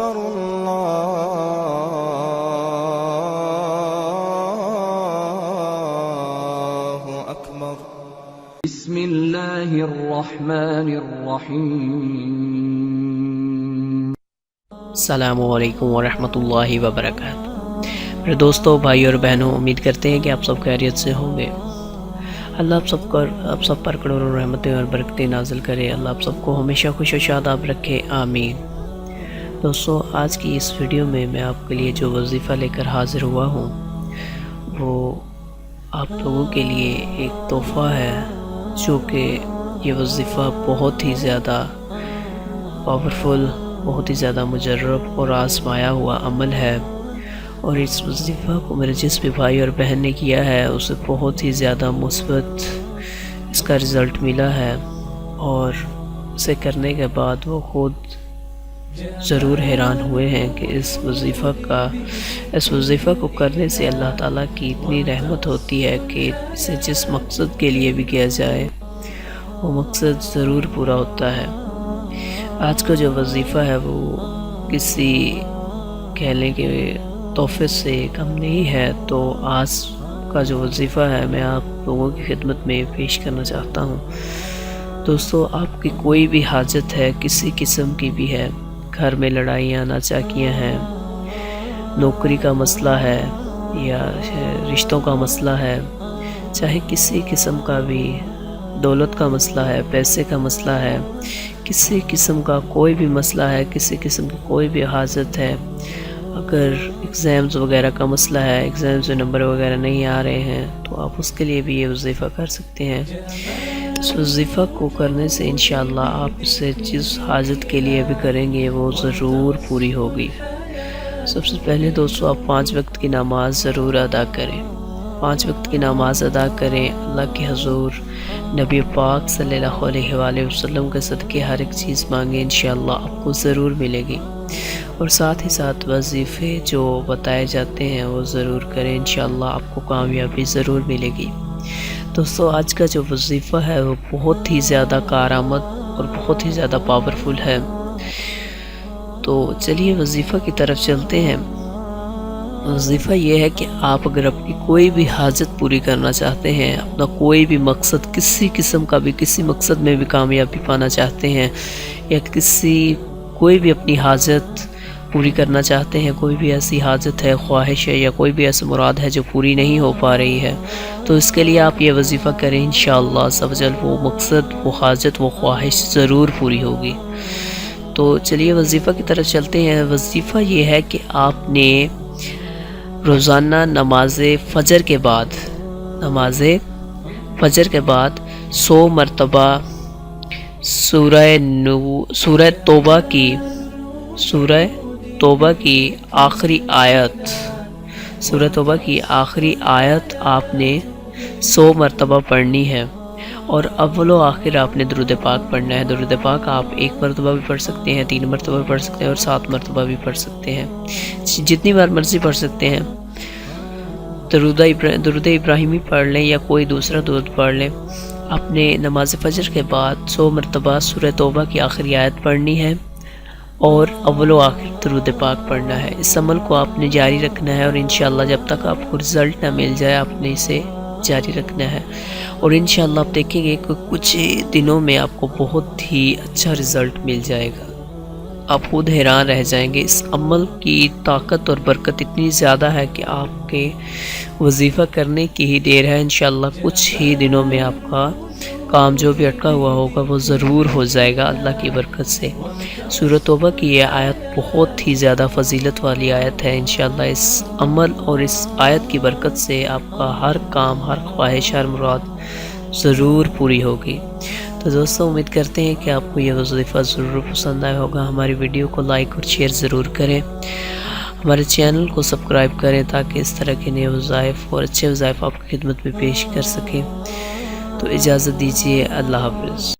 أكبر الله أكبر بسم اللہ الرحمن الرحیم۔ السلام علیکم ورحمۃ اللہ وبرکاتہ۔ میرے دوستوں، بھائی اور بہنوں، امید کرتے ہیں کہ آپ سب خیریت سے ہوں گے۔ اللہ آپ سب پر کروڑوں رحمتیں اور برکتیں نازل کرے۔ اللہ آپ سب کو ہمیشہ خوش و شاداب رکھے، آمین۔ دوستوں، آج کی اس ویڈیو میں آپ کے لیے جو وظیفہ لے کر حاضر ہوا ہوں وہ آپ لوگوں کے لیے ایک تحفہ ہے، جو کہ یہ وظیفہ بہت ہی زیادہ پاورفل، بہت ہی زیادہ مجرب اور آزمایا ہوا عمل ہے، اور اس وظیفہ کو میرے جس بھی بھائی اور بہن نے کیا ہے اسے بہت ہی زیادہ مثبت اس کا رزلٹ ملا ہے، اور اسے کرنے کے بعد وہ خود ضرور حیران ہوئے ہیں کہ اس وظیفہ کو کرنے سے اللہ تعالیٰ کی اتنی رحمت ہوتی ہے کہ اسے جس مقصد کے لیے بھی کیا جائے وہ مقصد ضرور پورا ہوتا ہے۔ آج کا جو وظیفہ ہے وہ کسی کہنے کے تحفے سے کم نہیں ہے، تو آج کا جو وظیفہ ہے میں آپ لوگوں کی خدمت میں پیش کرنا چاہتا ہوں۔ دوستو، آپ کی کوئی بھی حاجت ہے، کسی قسم کی بھی ہے، گھر میں لڑائیاں ناچاکیاں ہیں، نوکری کا مسئلہ ہے یا رشتوں کا مسئلہ ہے، چاہے کسی قسم کا بھی، دولت کا مسئلہ ہے، پیسے کا مسئلہ ہے، کسی قسم کا کوئی بھی مسئلہ ہے، کسی قسم کی کوئی بھی حاجت ہے، اگر ایگزامز وغیرہ کا مسئلہ ہے، ایگزامز میں نمبر وغیرہ نہیں آ رہے ہیں، تو آپ اس کے لیے بھی یہ وظیفہ کر سکتے ہیں۔ اس وظیفہ کو کرنے سے انشاءاللہ آپ اسے جس حاجت کے لیے بھی کریں گے وہ ضرور پوری ہوگی۔ سب سے پہلے دوستو، آپ 5 وقت کی نماز ضرور ادا کریں، 5 وقت کی نماز ادا کریں، اللہ کے حضور نبی پاک صلی اللہ علیہ وآلہ وسلم کے صدقے ہر ایک چیز مانگیں، انشاءاللہ آپ کو ضرور ملے گی، اور ساتھ ہی ساتھ وظیفے جو بتائے جاتے ہیں وہ ضرور کریں، انشاءاللہ آپ کو کامیابی ضرور ملے گی۔ دوستو، آج کا جو وظیفہ ہے وہ بہت ہی زیادہ کارآمد اور بہت ہی زیادہ پاورفل ہے، تو چلیے وظیفہ کی طرف چلتے ہیں۔ وظیفہ یہ ہے کہ آپ اگر اپنی کوئی بھی حاجت پوری کرنا چاہتے ہیں، اپنا کوئی بھی مقصد، کسی قسم کا بھی، کسی مقصد میں بھی کامیابی پانا چاہتے ہیں، یا کوئی بھی اپنی حاجت پوری کرنا چاہتے ہیں، کوئی بھی ایسی حاجت ہے، خواہش ہے، یا کوئی بھی ایسی مراد ہے جو پوری نہیں ہو پا رہی ہے، تو اس کے لیے آپ یہ وظیفہ کریں، انشاءاللہ عز و جل وہ مقصد، وہ حاجت، وہ خواہش ضرور پوری ہوگی۔ تو چلیے وظیفہ کی طرف چلتے ہیں۔ وظیفہ یہ ہے کہ آپ نے روزانہ نماز فجر کے بعد 100 مرتبہ سورہ توبہ کی آخری آیت آپ نے 100 مرتبہ پڑھنی ہے، اور اول و آخر آپ نے درود پاک پڑھنا ہے۔ درود پاک آپ 1 مرتبہ بھی پڑھ سکتے ہیں، 3 مرتبہ بھی پڑھ سکتے ہیں، اور 7 مرتبہ بھی پڑھ سکتے ہیں، جتنی بار مرضی پڑھ سکتے ہیں۔ درود ابراہیمی پڑھ لیں یا کوئی دوسرا درود پڑھ لیں۔ آپ نے نماز فجر کے بعد 100 مرتبہ سورہ توبہ کی آخری آیت پڑھنی ہے، اور اول و آخر درود پاک پڑھنا ہے۔ اس عمل کو آپ نے جاری رکھنا ہے، اور انشاءاللہ جب تک آپ کو رزلٹ نہ مل جائے آپ نے اسے جاری رکھنا ہے، اور انشاءاللہ آپ دیکھیں گے کہ کچھ دنوں میں آپ کو بہت ہی اچھا رزلٹ مل جائے گا، آپ خود حیران رہ جائیں گے۔ اس عمل کی طاقت اور برکت اتنی زیادہ ہے کہ آپ کے وظیفہ کرنے کی ہی دیر ہے، انشاءاللہ کچھ ہی دنوں میں آپ کا کام جو بھی اٹکا ہوا ہوگا وہ ضرور ہو جائے گا اللہ کی برکت سے۔ سورہ توبہ کی یہ آیت بہت ہی زیادہ فضیلت والی آیت ہے، انشاءاللہ اس عمل اور اس آیت کی برکت سے آپ کا ہر کام، ہر خواہش، ہر مراد ضرور پوری ہوگی۔ تو دوستو، امید کرتے ہیں کہ آپ کو یہ وظیفہ ضرور پسند آیا ہوگا۔ ہماری ویڈیو کو لائک اور شیئر ضرور کریں، ہمارے چینل کو سبسکرائب کریں تاکہ اس طرح کے نئے وظائف اور اچھے وظائف آپ کی خدمت میں پیش کر سکیں۔ تو اجازت دیجیے، اللہ حافظ۔